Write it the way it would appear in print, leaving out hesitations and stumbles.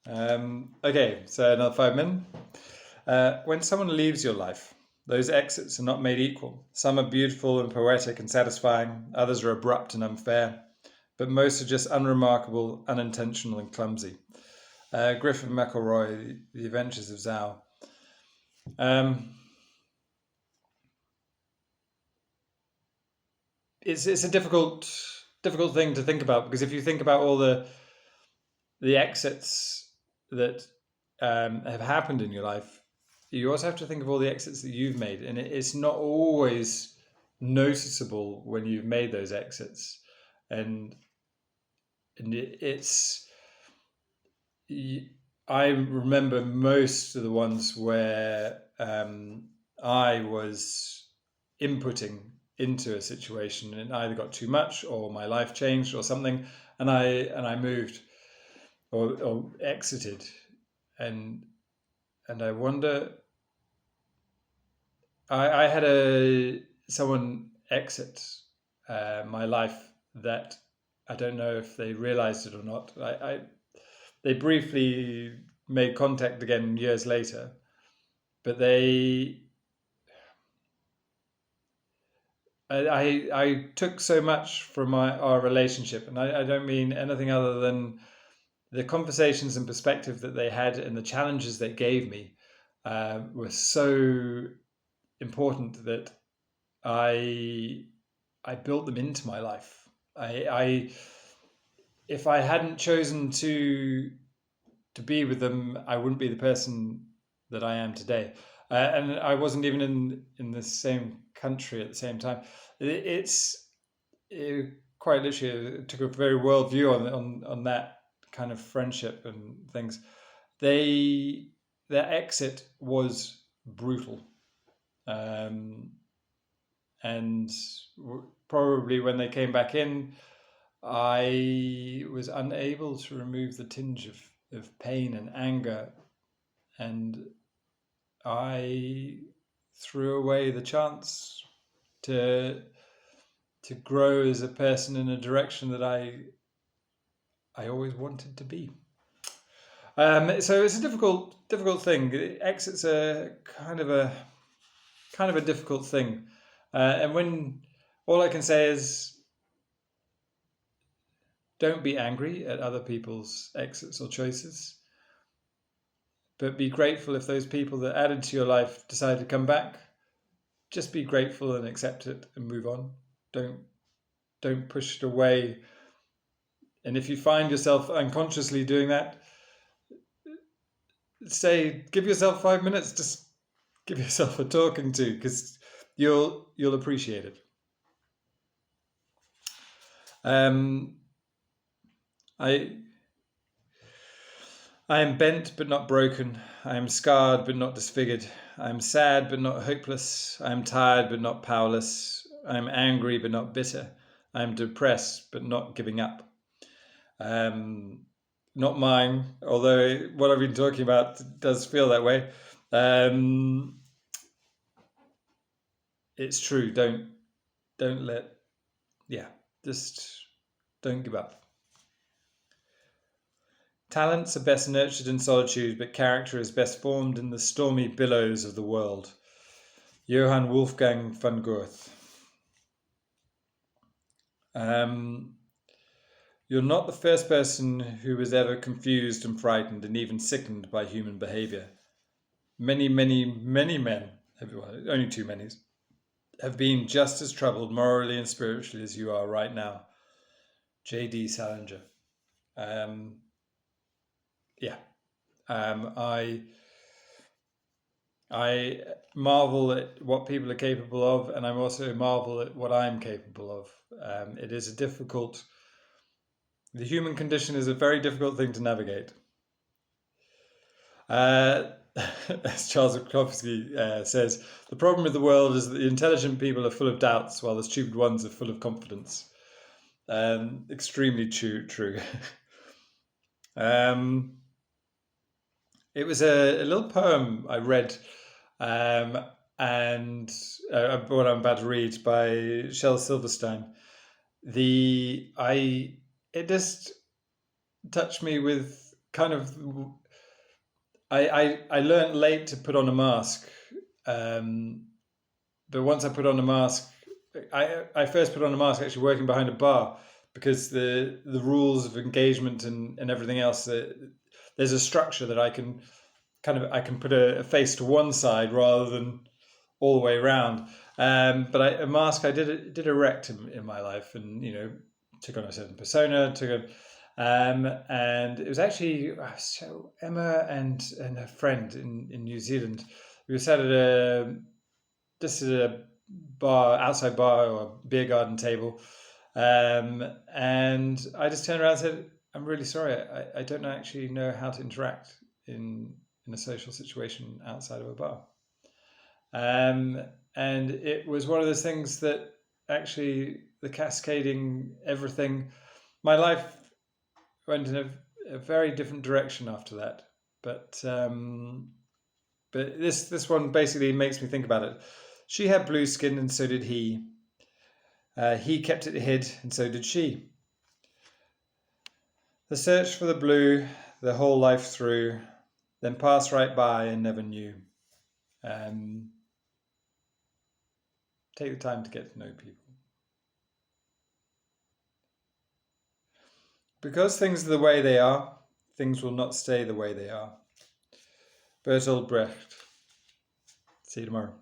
Okay, so another 5 minutes. When someone leaves your life, those exits are not made equal. Some are beautiful and poetic and satisfying, others are abrupt and unfair, but most are just unremarkable, unintentional, and clumsy. Griffin McElroy, The Adventures of Zhao. Um, it's a difficult thing to think about, because if you think about all the exits that have happened in your life, you also have to think of all the exits that you've made, and it's not always noticeable when you've made those exits, and it's. I remember most of the ones where I was inputting into a situation, and either got too much, or my life changed, or something, and I moved, or exited, and I wonder. I had someone exit my life that I don't know if they realized it or not. They briefly made contact again years later, but I took so much from our relationship, and I don't mean anything other than the conversations and perspective that they had, and the challenges they gave me were so important that I I built them into my life. I If I hadn't chosen to be with them, I wouldn't be the person that I am today. And I wasn't even in the same country at the same time. It's quite literally, it took a very world view on that kind of friendship and things. They Their exit was brutal, um, and probably when they came back in, I was unable to remove the tinge of pain and anger, and I threw away the chance to grow as a person in a direction that I always wanted to be. So it's a difficult thing. Exits are kind of a difficult thing, and when all I can say is, don't be angry at other people's exits or choices, but be grateful if those people that added to your life decide to come back. Just be grateful and accept it and move on. Don't don't push it away. And if you find yourself unconsciously doing that, say, give yourself 5 minutes. Just give yourself a talking to, because you'll appreciate it. Um, I I am bent but not broken. I am scarred but not disfigured. I am sad but not hopeless. I am tired but not powerless. I am angry but not bitter. I am depressed but not giving up. Um, Not mine, although what I've been talking about does feel that way. Um, it's true. Don't let yeah. Just don't give up. Talents are best nurtured in solitude, but character is best formed in the stormy billows of the world. Johann Wolfgang von Goethe. Um, you're not the first person who was ever confused and frightened and even sickened by human behavior. Many, many, many men, only too many, have been just as troubled morally and spiritually as you are right now. J.D. Salinger. Um, yeah. I marvel at what people are capable of, and I'm also marvel at what I'm capable of. It is a difficult. The human condition is a very difficult thing to navigate. Uh, as Charles Bukowski says, the problem with the world is that the intelligent people are full of doubts, while the stupid ones are full of confidence. Extremely true. um, it was a little poem I read, um, and what I'm about to read, by Shel Silverstein. The I It just touched me with kind of I learned late to put on a mask, but once I put on a mask, I first put on a mask actually working behind a bar, because the rules of engagement and everything else, there's a structure that I can I can put a face to one side rather than all the way around. But a mask I did erect in my life, and took on a certain persona, and it was actually so Emma and her friend in New Zealand. We were sat at a bar, outside bar or beer garden table, and I just turned around and said, "I'm really sorry. I don't actually know how to interact in a social situation outside of a bar." Um, and it was one of those things that actually the cascading everything, my life went in a very different direction after that. But this one basically makes me think about it. She had blue skin, and so did he. He kept it hid, and so did she. The search for the blue, the whole life through, then passed right by and never knew. Um, Take the time to get to know people. Because things are the way they are, things will not stay the way they are. Bertolt Brecht. See you tomorrow.